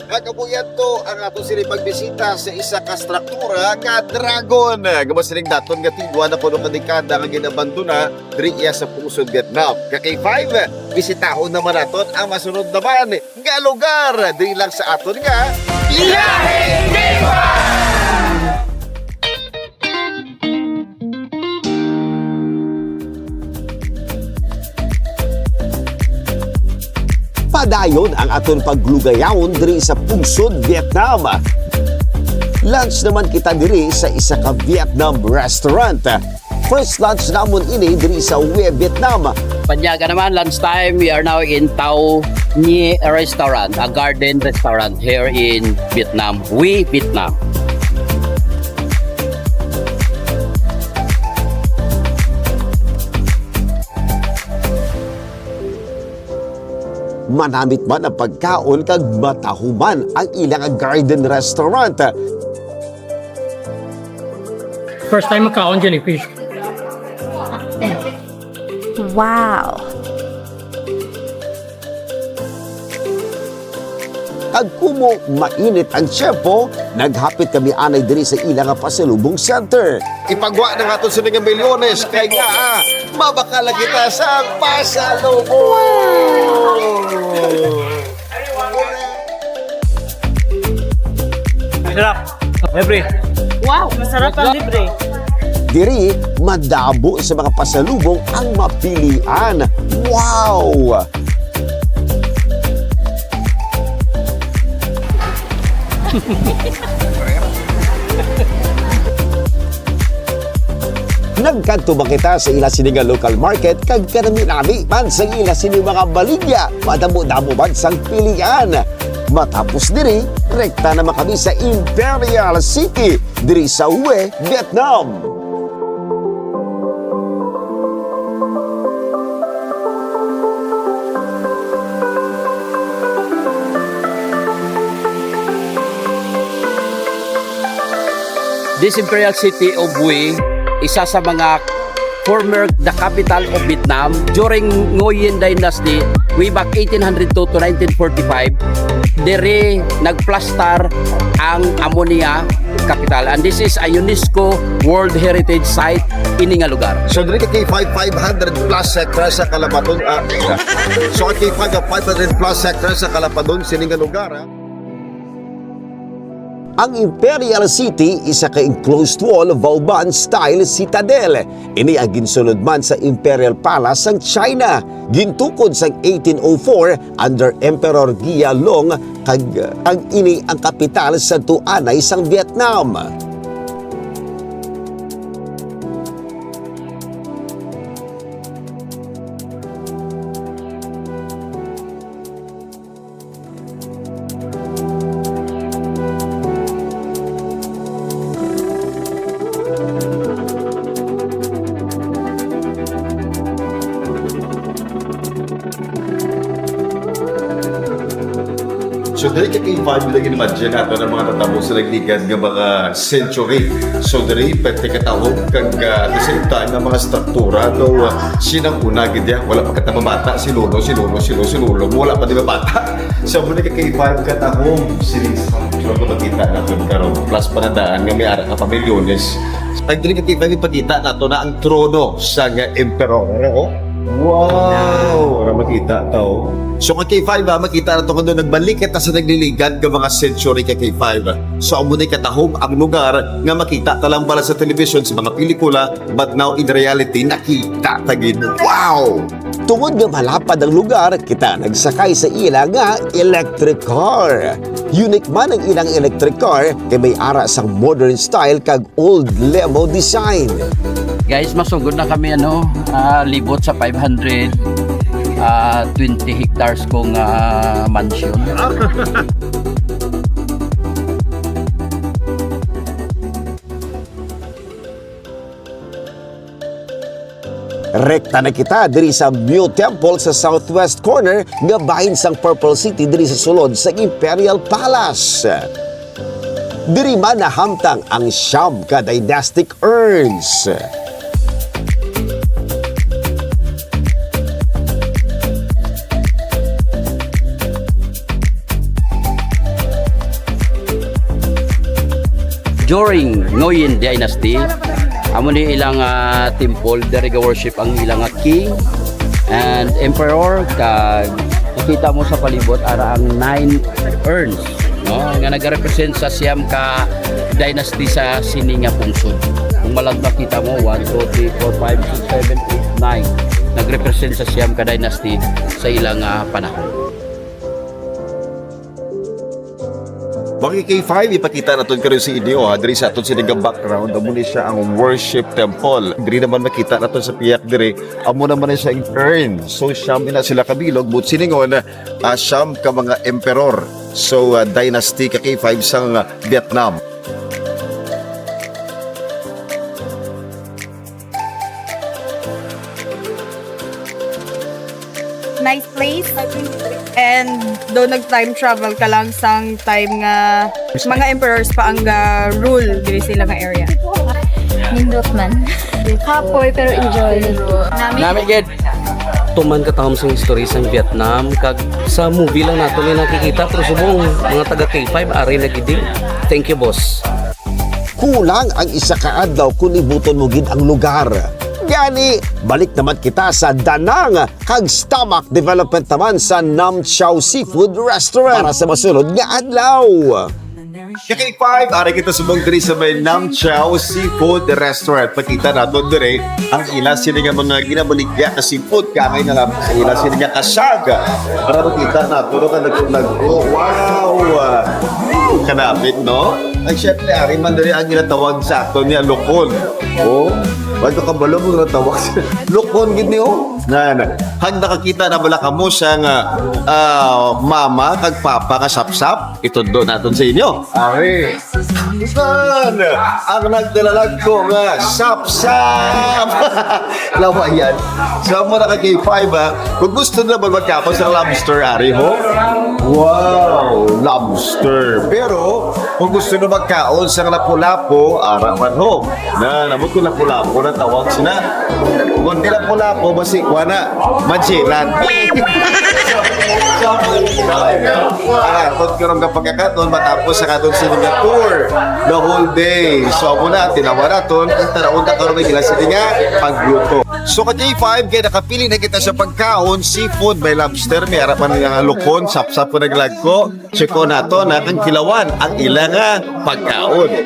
Kagabuyan to ang ato sila pagbisita sa isa ka struktura ka Dragon. Gamas siling daton nga tigwa na puno ka dekada nga ginabandona diri iya sa pusod Vietnam. Kakay 5, bisitahon naman naton ang masunod naman nga lugar diri lang sa aton nga Biyaheng Viva! Padayon ang aton paglugayawon diri sa Pugsod, Vietnam. Lunch naman kita diri sa isa ka Vietnam restaurant. First lunch namon ini diri sa Hue, Vietnam. Panyaga naman, lunchtime, we are now in Tao Nye Restaurant, a garden restaurant here in Vietnam, Hue, Vietnam. Manamit man ang pagkaon kag matahuman ang ilang garden restaurant. First time makaon jellyfish. Wow. Kag kumo mainit ang tiyempo, naghapit kami anay diri sa ilang pasalubong center. Ipagwa na nga ito sa mga milyones, kaya nga mabakala kita sa pasalubong! Sarap. Every. Wow, masarap ang libre. Diri, madabo sa mga pasalubong ang mapilian. Wow! Nagkanto ba kita sa ila sini nga local market kag kanami-nami man sa ila sini mga baligya madamo-damo man sang pilian. Matapos diri, rekta naman kami sa Imperial City diri sa Hue, Vietnam. This Imperial City of Hue, isa sa mga former the capital of Vietnam during Nguyen Dynasty way back 1802 to 1945. Dere nagplastar ang Ammonia capital, and this is a UNESCO World Heritage Site ini nga lugar. So diri kay 500 plus hectares sa Kalapadon. So kay 500 plus hectares sa Kalapadon sini nga lugar. Ang Imperial City isa ka enclosed wall Vauban style citadel. Ini ang ginsunod man sa Imperial Palace sang China. Gintukod sang 1804 under Emperor Gia Long kag ini ang kapital sa tuanay sang Vietnam. So diri kay 5 lagi naman dyan nato ng mga tatabo sa nagligad ng mga century. So diri pwede katawag kag at the same time ng mga struktura do sinang una gid wala pa katama bata si lolo wala pa di ba bata. So muna kay 5 katahom silis. So kung makita natin karon plus panadaan nga may ara ka pa milyones. Pag diri kay 5 ipakita nato na ang trono sa nga emperor. Wow! Para makita tao. So kay K5 makita na ito kung nagbalikat na sa nagliligan ng mga century kay K5. So ang muna'y katahog ang lugar nga makita talang bala sa television sa mga pelikula, but now in reality nakita tagin. Wow! Tungod nga malapad ang lugar, kita nagsakay sa ila nga electric car. Unique man ang ilang electric car kay may ara sang modern style kag old lemo design. Guys, masugod na kami libot sa 520 hectares kong mansion. Rekta na kita diri sa Myo Temple sa southwest corner nga bahin sang Purple City diri sa sulod sa Imperial Palace. Diri man nahamtang ang siyam ka dynastic urns. during Nguyen Dynasty, amo ni ilang temple diri ga worship ang ilang king and emperor. Kag nakita mo sa palibot ara ang 9 urns, no, nga nagarepresent sa siyam ka dynasty sa sininga pungsod. Kung malang makita mo 1, 2, 3, 4, 5, 6, 7, 8, 9 nagrepresent sa siyam ka dynasty sa ilang panahon. Mga K5, ipakita natin karon si inyo diri sa aton sinigang background. Amo ni siya ang worship temple. Diri naman makita naton sa piyak diri, amo naman ni siya ang urn. So siyam na sila kabilog but siningon siyam ka mga emperor. So dynasty ka K5 sang Vietnam. Nice place. And doon nag-time travel ka lang sang time nga mga emperors pa ang rule diri sila nga area. Nindot man. Hapoy pero enjoy. Nami gid tuman ka tahom sa history sa Vietnam kag sa movie lang nato ni nakikita pero subong mga taga K5 ari na gid. Thank you boss. Kulang ang isa ka adlaw kung ibuton mo gid ang lugar. Gani, balik naman kita sa Danang kag stomach development naman sa Nam Chao Seafood Restaurant para sa masunod nga adlaw. K5, ari kita subong diri sa may Nam Chao Seafood Restaurant. Pakita naton diri ang ila sila nga mga ginabaligya na seafood kamay na lang sa ila sila nga kasaga. Para makita nato oh, wow! Kanapit, no? Ay, syempre, ari man diri ang ginatawag sa ato niya lokon. Oh, wag ka balo mo tawag sa lokon gid ni oh. Na. Hang nakakita na bala kamo sang mama kag papa ka sapsap, itundo naton sa inyo. Ari. San ang nagdalalag ko nga sapsap. Lawa yan. Sa mo na kay 5 kung gusto na ba magkapos sa lobster ari ho? Wow, lobster. Pero kung gusto na magkaon sa lapu-lapu, arapan ho. Na namot ko lapu-lapu na tawag sina. Kung di lapu-lapu, basi wana, mansilan. Kung karong kapagkakaton, matapos sa katon sininga tour the whole day. So, amo na, tinawa naton, tanaon na karong may gila sininga, pagluto. So, ka J5, kaya nakapili na kita sa pagkaon, seafood, may lobster, may harapan ng lukon, sapsap ko naglagko. Cheko na to, nakang kilawan, ang ilang pagkaon.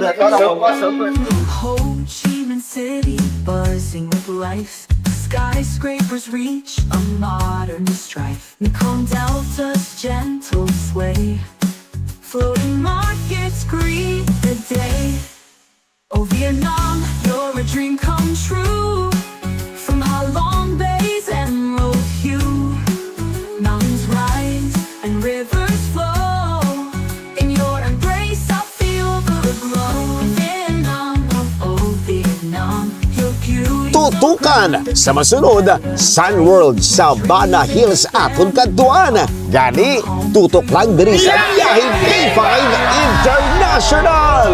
Ho Chi Minh City buzzing with life. Skyscrapers reach a modern strife. Mekong Delta's gentle sway. Floating markets greet the day. Oh Vietnam, you're a dream come true. From Ha Long Bay's emerald hue, mountains rise and rivers flow. In your embrace, I feel the glow. Vietnam, oh Vietnam, your beauty. Tutukan sa masunod Sun World sa Bana Hills aton kadtuan. Gani, tutok lang diri sa Biyaheng K5 International.